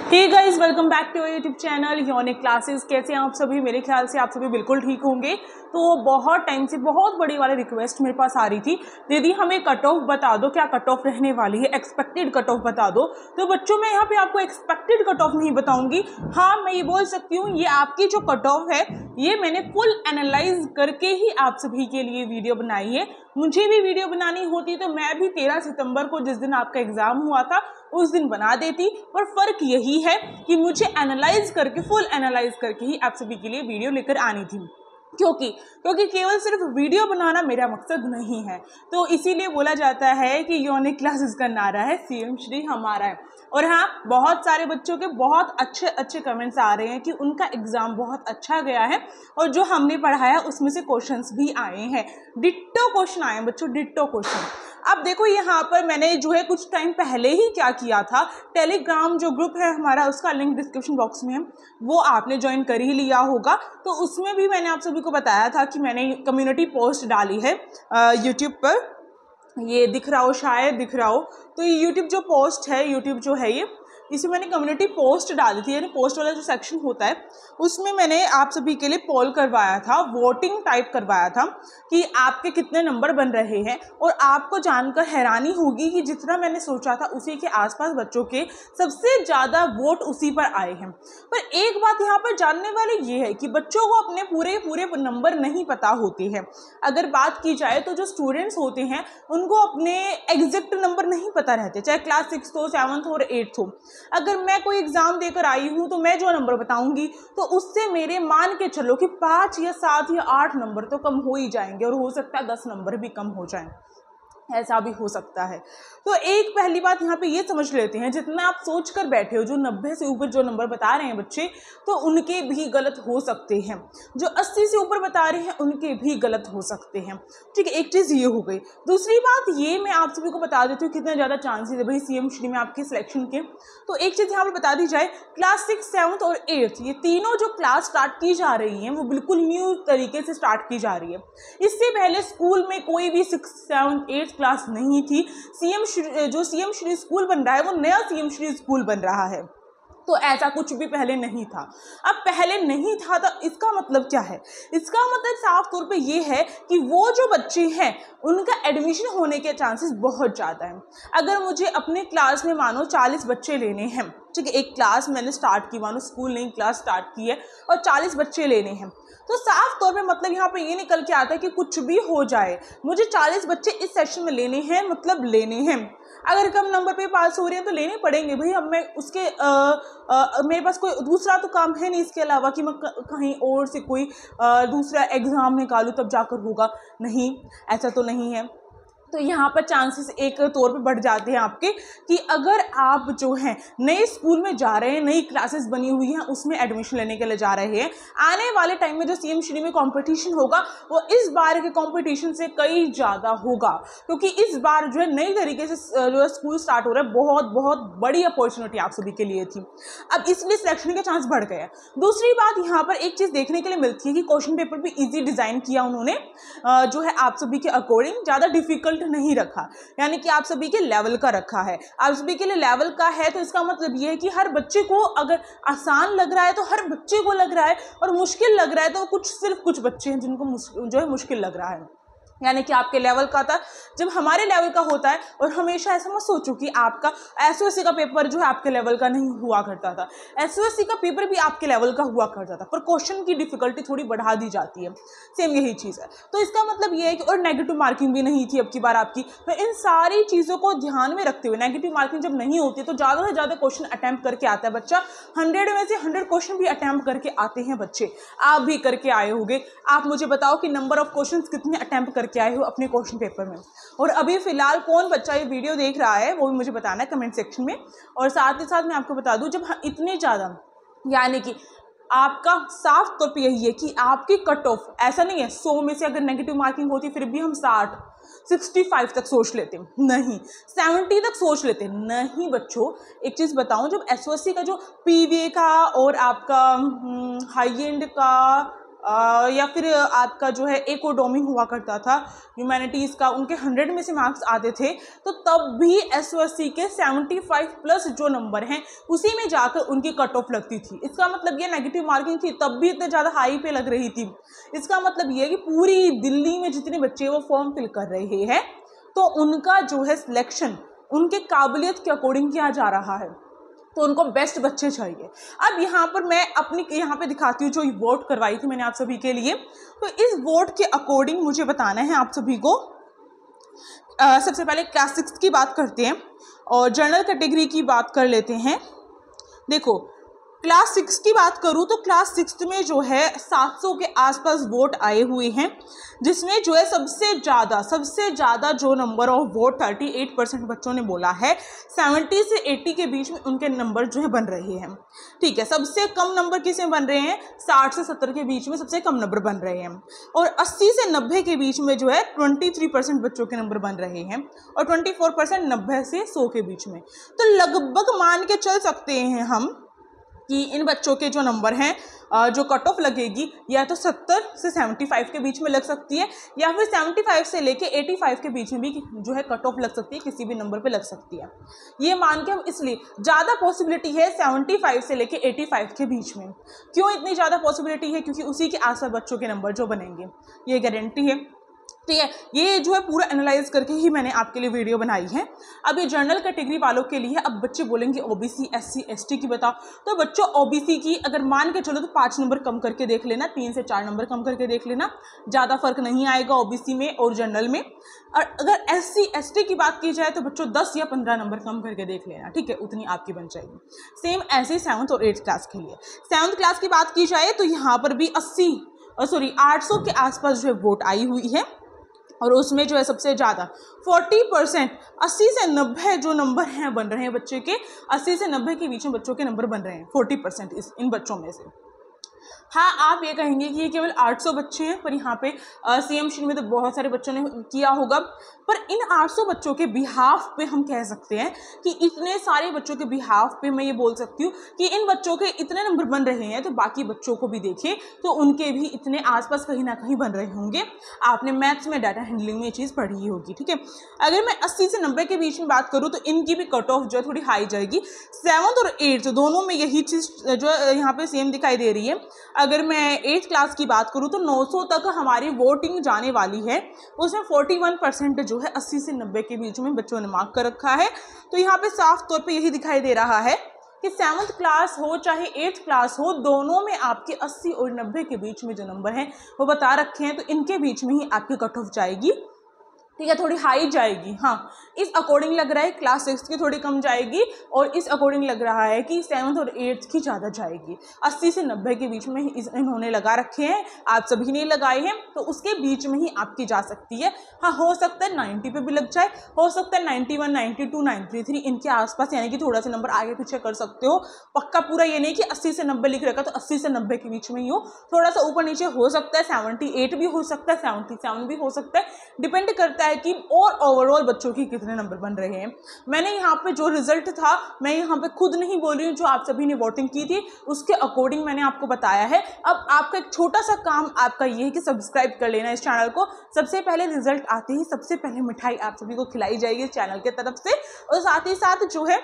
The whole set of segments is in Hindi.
Hey guys, welcome back to YouTube channel unique classes. कैसे हैं आप सभी? मेरे ख्याल से आप सभी बिल्कुल ठीक होंगे। तो बहुत टाइम से बहुत बड़ी वाली रिक्वेस्ट मेरे पास आ रही थी, दीदी हमें कट ऑफ बता दो, क्या कट ऑफ रहने वाली है, एक्सपेक्टेड कट ऑफ बता दो। तो बच्चों मैं यहाँ पे आपको एक्सपेक्टेड कट ऑफ नहीं बताऊंगी। हाँ, मैं ये बोल सकती हूँ ये आपकी जो कट ऑफ है ये मैंने फुल एनालाइज करके ही आप सभी के लिए वीडियो बनाई है। मुझे भी वीडियो बनानी होती तो मैं भी 13 सितंबर को जिस दिन आपका एग्जाम हुआ था उस दिन बना देती, पर फर्क यही है कि मुझे एनालाइज करके फुल एनालाइज करके ही आप सभी के लिए वीडियो लेकर आनी थी। क्योंकि केवल सिर्फ वीडियो बनाना मेरा मकसद नहीं है। तो इसीलिए बोला जाता है कि यूनिक क्लासेस का नारा है सीएम श्री हमारा है। और हाँ, बहुत सारे बच्चों के बहुत अच्छे अच्छे कमेंट्स आ रहे हैं कि उनका एग्जाम बहुत अच्छा गया है और जो हमने पढ़ाया उसमें से क्वेश्चंस भी आए हैं, डिट्टो क्वेश्चन आए हैं बच्चों, डिट्टो क्वेश्चन। अब देखो यहाँ पर मैंने जो है कुछ टाइम पहले ही क्या किया था, टेलीग्राम जो ग्रुप है हमारा उसका लिंक डिस्क्रिप्शन बॉक्स में है, वो आपने ज्वाइन कर ही लिया होगा। तो उसमें भी मैंने आप सभी को बताया था कि मैंने कम्युनिटी पोस्ट डाली है यूट्यूब पर, ये दिख रहा हो, शायद दिख रहा हो। तो ये यूट्यूब जो पोस्ट है, यूट्यूब जो है ये, इसमें मैंने कम्युनिटी पोस्ट डाली थी, यानी पोस्ट वाला जो सेक्शन होता है उसमें मैंने आप सभी के लिए पोल करवाया था, वोटिंग टाइप करवाया था कि आपके कितने नंबर बन रहे हैं। और आपको जानकर हैरानी होगी कि जितना मैंने सोचा था उसी के आसपास बच्चों के सबसे ज़्यादा वोट उसी पर आए हैं। पर एक बात यहाँ पर जानने वाली ये है कि बच्चों को अपने पूरे पूरे नंबर नहीं पता होते हैं। अगर बात की जाए तो जो स्टूडेंट्स होते हैं उनको अपने एग्जैक्ट नंबर नहीं पता रहते, चाहे क्लास 6 हो, 7th और 8th हो। अगर मैं कोई एग्जाम देकर आई हूँ तो मैं जो नंबर बताऊंगी तो उससे मेरे मान के चलो कि 5 या 7 या 8 नंबर तो कम हो ही जाएंगे, और हो सकता है 10 नंबर भी कम हो जाएं, ऐसा भी हो सकता है। तो एक पहली बात यहाँ पे ये समझ लेते हैं, जितना आप सोच कर बैठे हो, जो 90 से ऊपर जो नंबर बता रहे हैं बच्चे, तो उनके भी गलत हो सकते हैं। जो 80 से ऊपर बता रहे हैं उनके भी गलत हो सकते हैं। ठीक है, एक चीज़ ये हो गई। दूसरी बात ये मैं आप सभी को बता देती हूँ कितना ज़्यादा चांसेस है भाई सीएम श्री में आपके सिलेक्शन के। तो एक चीज़ यहाँ पर बता दी जाए, क्लास 6, 7th और 8th ये तीनों जो क्लास स्टार्ट की जा रही हैं वो बिल्कुल न्यू तरीके से स्टार्ट की जा रही है। इससे पहले स्कूल में कोई भी 6, 7th, 8th क्लास नहीं थी। जो सीएम श्री स्कूल बन रहा है वो नया सीएम श्री स्कूल बन रहा है। तो ऐसा कुछ भी पहले नहीं था। अब पहले नहीं था तो इसका मतलब क्या है? इसका मतलब साफ तौर पे ये है कि वो जो बच्चे हैं उनका एडमिशन होने के चांसेस बहुत ज़्यादा हैं। अगर मुझे अपने क्लास में मानो 40 बच्चे लेने हैं, ठीक है, एक क्लास मैंने स्टार्ट की, मानो स्कूल नई क्लास स्टार्ट की है और 40 बच्चे लेने हैं, तो साफ तौर पे मतलब यहाँ पे ये निकल के आता है कि कुछ भी हो जाए मुझे 40 बच्चे इस सेशन में लेने हैं, मतलब लेने हैं। अगर कम नंबर पे पास हो रहे हैं तो लेने पड़ेंगे भाई। अब मैं उसके मेरे पास कोई दूसरा तो काम है नहीं इसके अलावा कि मैं कहीं और से कोई दूसरा एग्ज़ाम निकालूँ तब जाकर होगा, नहीं, ऐसा तो नहीं है। तो यहाँ पर चांसेस एक तौर पे बढ़ जाते हैं आपके कि अगर आप जो हैं नए स्कूल में जा रहे हैं, नई क्लासेस बनी हुई हैं उसमें एडमिशन लेने के लिए जा रहे हैं, आने वाले टाइम में जो सीएम श्री में कंपटीशन होगा वो इस बार के कंपटीशन से कई ज़्यादा होगा, क्योंकि इस बार जो है नई तरीके से जो है स्कूल स्टार्ट हो रहा है। बहुत बहुत बड़ी अपॉर्चुनिटी आप सभी के लिए थी, अब इसलिए सिलेक्शन के चांस बढ़ गए। दूसरी बात यहाँ पर एक चीज़ देखने के लिए मिलती है कि क्वेश्चन पेपर भी ईजी डिज़ाइन किया उन्होंने, जो है आप सभी के अकॉर्डिंग, ज़्यादा डिफिकल्ट नहीं रखा, यानी कि आप सभी के लेवल का रखा है। आप सभी के लिए लेवल का है तो इसका मतलब ये है कि हर बच्चे को अगर आसान लग रहा है तो हर बच्चे को लग रहा है, और मुश्किल लग रहा है तो सिर्फ कुछ बच्चे हैं जिनको जो है मुश्किल लग रहा है, यानी कि आपके लेवल का था। जब हमारे लेवल का होता है, और हमेशा ऐसा मत सोचो कि आपका एसओएससी का पेपर जो है आपके लेवल का नहीं हुआ करता था, एसओएससी का पेपर भी आपके लेवल का हुआ करता था, पर क्वेश्चन की डिफिकल्टी थोड़ी बढ़ा दी जाती है, सेम यही चीज़ है। तो इसका मतलब ये है कि, और नेगेटिव मार्किंग भी नहीं थी अब की बार आपकी। तो इन सारी चीज़ों को ध्यान में रखते हुए, नेगेटिव मार्किंग जब नहीं होती तो ज़्यादा से ज़्यादा क्वेश्चन अटैम्प्ट करके आता है बच्चा, 100 में से 100 क्वेश्चन भी अटैम्प्ट करके आते हैं बच्चे। आप भी करके आए होंगे। आप मुझे बताओ कि नंबर ऑफ क्वेश्चन कितने अटैम्प्ट करके आए हो अपने क्वेश्चन पेपर में, और अभी फिलहाल कौन बच्चा ये वीडियो देख रहा है वो भी मुझे बताना है कमेंट सेक्शन में। और साथ ही साथ मैं आपको बता दूं, जब इतने ज़्यादा, यानी कि आपका साफ तौर पे यही है कि आपकी कट ऑफ ऐसा नहीं है 100 में से अगर नेगेटिव मार्किंग होती फिर भी हम 60, 65 तक सोच लेते, नहीं 70 तक सोच लेते, नहीं बच्चों। एक चीज़ बताऊं, जब एसओएससी का जो पीवीए का और आपका हाई एंड का या फिर आपका जो है इकोनॉमी हुआ करता था ह्यूमैनिटीज़ का, उनके 100 में से मार्क्स आते थे, तो तब भी SOSC के 75 प्लस जो नंबर हैं उसी में जाकर उनकी कट ऑफ लगती थी। इसका मतलब ये नेगेटिव मार्किंग थी तब भी इतने ज़्यादा हाई पे लग रही थी। इसका मतलब ये है कि पूरी दिल्ली में जितने बच्चे वो फॉर्म फिल कर रहे हैं तो उनका जो है सिलेक्शन उनके काबिलियत के अकॉर्डिंग किया जा रहा है, तो उनको बेस्ट बच्चे चाहिए। अब यहाँ पर मैं अपनी यहाँ पे दिखाती हूँ जो वोट करवाई थी मैंने आप सभी के लिए। तो इस वोट के अकॉर्डिंग मुझे बताना है आप सभी को। सबसे पहले क्लास 6 की बात करते हैं और जनरल कैटेगरी की बात कर लेते हैं। देखो क्लास 6 की बात करूँ तो क्लास 6 में जो है 700 के आसपास वोट आए हुए हैं, जिसमें जो है सबसे ज़्यादा जो नंबर ऑफ वोट 38% बच्चों ने बोला है। 70 से 80 के बीच में उनके नंबर जो है बन रहे हैं। ठीक है, सबसे कम नंबर किस में बन रहे हैं? 60 से 70 के बीच में सबसे कम नंबर बन रहे हैं। और 80 से 90 के बीच में जो है 23% बच्चों के नंबर बन रहे हैं और 24% 90 से 100 के बीच में। तो लगभग मान के चल सकते हैं हम कि इन बच्चों के जो नंबर हैं जो कट ऑफ लगेगी या तो 70 से 75 के बीच में लग सकती है या फिर 75 से लेके 85 के बीच में भी जो है कट ऑफ लग सकती है, किसी भी नंबर पे लग सकती है। ये मान के हम इसलिए ज़्यादा पॉसिबिलिटी है 75 से लेके 85 के बीच में। क्यों इतनी ज़्यादा पॉसिबिलिटी है? क्योंकि उसी के आसपास बच्चों के नंबर जो बनेंगे, ये गारंटी है। ठीक है, ये जो है पूरा एनालाइज करके ही मैंने आपके लिए वीडियो बनाई है। अब ये जनरल कैटेगरी वालों के लिए। अब बच्चे बोलेंगे OBC SC ST की बताओ, तो बच्चों OBC की अगर मान के चलो तो 5 नंबर कम करके देख लेना, 3 से 4 नंबर कम करके देख लेना, ज़्यादा फर्क नहीं आएगा OBC में और जनरल में। और अगर SC ST की बात की जाए तो बच्चों 10 या 15 नंबर कम करके देख लेना, ठीक है, उतनी आपकी बन जाएगी। सेम ऐसे 7th और 8th क्लास के लिए। 7th क्लास की बात की जाए तो यहाँ पर भी 800 के आसपास जो है वोट आई हुई है और उसमें जो है सबसे ज़्यादा 40% 80 से 90 जो नंबर हैं बन रहे हैं बच्चे के, 80 से 90 के बीच में बच्चों के नंबर बन रहे हैं 40% इन बच्चों में से। हाँ, आप ये कहेंगे कि ये केवल 800 बच्चे हैं, पर यहाँ पे CM श्रेणी में तो बहुत सारे बच्चों ने किया होगा, पर इन 800 बच्चों के बिहाफ पे हम कह सकते हैं कि इतने सारे बच्चों के बिहाफ पे मैं ये बोल सकती हूँ कि इन बच्चों के इतने नंबर बन रहे हैं तो बाकी बच्चों को भी देखें तो उनके भी इतने आसपास कहीं ना कहीं बन रहे होंगे। आपने मैथ्स में डाटा हैंडलिंग में ये चीज़ पढ़ी ही होगी। ठीक है, अगर मैं 80 से 90 के बीच में बात करूँ तो इनकी भी कट ऑफ जो है थोड़ी हाई जाएगी। 7th और 8th दोनों में यही चीज़ जो यहाँ पे सेम दिखाई दे रही है। अगर मैं 8th क्लास की बात करूँ तो 900 तक हमारी वोटिंग जाने वाली है, उसमें 41% जो है 80 से 90 के बीच में बच्चों ने मार्क कर रखा है। तो यहाँ पे साफ तौर पे यही दिखाई दे रहा है कि 7th क्लास हो चाहे 8th क्लास हो, दोनों में आपके 80 और 90 के बीच में जो नंबर हैं वो बता रखे हैं, तो इनके बीच में ही आपकी कट ऑफ जाएगी। ठीक है, थोड़ी हाई जाएगी। हाँ, इस अकॉर्डिंग लग रहा है क्लास 6 की थोड़ी कम जाएगी और इस अकॉर्डिंग लग रहा है कि 7th और 8th की ज़्यादा जाएगी। 80 से 90 के बीच में इन्होंने लगा रखे हैं, आप सभी ने लगाए हैं, तो उसके बीच में ही आपकी जा सकती है। हाँ, हो सकता है 90 पे भी लग जाए, हो सकता है 91, 92, 93 इनके आसपास, यानी कि थोड़ा सा नंबर आगे पीछे कर सकते हो। पक्का पूरा ये नहीं कि 80 से 90 लिख रखा तो 80 से 90 के बीच में ही हो, थोड़ा सा ऊपर नीचे हो सकता है। 78 भी हो सकता है, 77 भी हो सकता है, डिपेंड करता है कि और ओवरऑल बच्चों की कितने नंबर बन रहे हैं। मैंने यहाँ पे जो रिजल्ट था, मैं यहाँ पे खुद नहीं बोल रही हूँ, जो आप सभी ने वोटिंग की थी उसके अकॉर्डिंग मैंने आपको बताया है। अब आपका एक छोटा सा काम आपका ये है कि सब्सक्राइब कर लेना इस चैनल को। सबसे पहले रिजल्ट आते ही सबसे पहले मिठाई आप सभी को खिलाई जाएगी इस चैनल के तरफ से, और साथ ही साथ जो है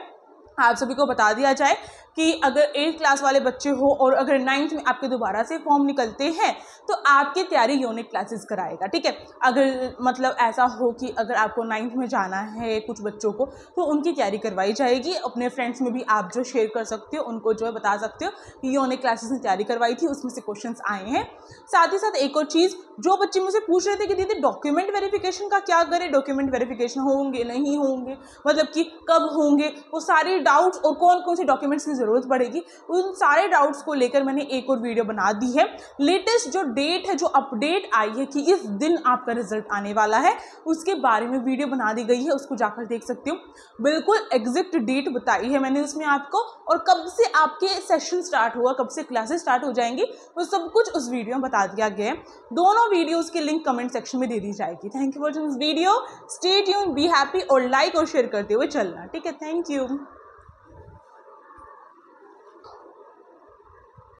आप सभी को बता दिया जाए कि अगर 8th क्लास वाले बच्चे हो और अगर 9th में आपके दोबारा से फॉर्म निकलते हैं तो आपकी तैयारी यूनिट क्लासेस कराएगा। ठीक है, अगर मतलब ऐसा हो कि अगर आपको 9th में जाना है कुछ बच्चों को, तो उनकी तैयारी करवाई जाएगी। अपने फ्रेंड्स में भी आप जो शेयर कर सकते हो, उनको जो है बता सकते हो कि यूनिट क्लासेस में तैयारी करवाई थी, उसमें से क्वेश्चंस आए हैं। साथ ही साथ एक और चीज़, जो बच्चे मुझे पूछ रहे थे कि दीदी डॉक्यूमेंट वेरिफिकेशन का क्या करें, डॉक्यूमेंट वेरिफिकेशन होंगे नहीं होंगे, मतलब कि कब होंगे, वो सारे डाउट्स और कौन कौन से डॉक्यूमेंट्स की ज़रूरत पड़ेगी, उन सारे डाउट्स को लेकर मैंने एक और वीडियो बना दी है। लेटेस्ट जो डेट है, जो अपडेट आई है कि इस दिन आपका रिजल्ट आने वाला है, उसके बारे में वीडियो बना दी गई है, उसको जाकर देख सकते हो। बिल्कुल एग्जैक्ट डेट बताई है मैंने उसमें आपको, और कब से आपके सेशन स्टार्ट हुआ, कब से क्लासेस स्टार्ट हो जाएंगी, वो सब कुछ उस वीडियो में बता दिया गया है। दोनों वीडियोज़ की लिंक कमेंट सेक्शन में दे दी जाएगी। Thank you for this video, stay tuned, be happy, और लाइक और शेयर करते हुए चलना। ठीक है, थैंक यू।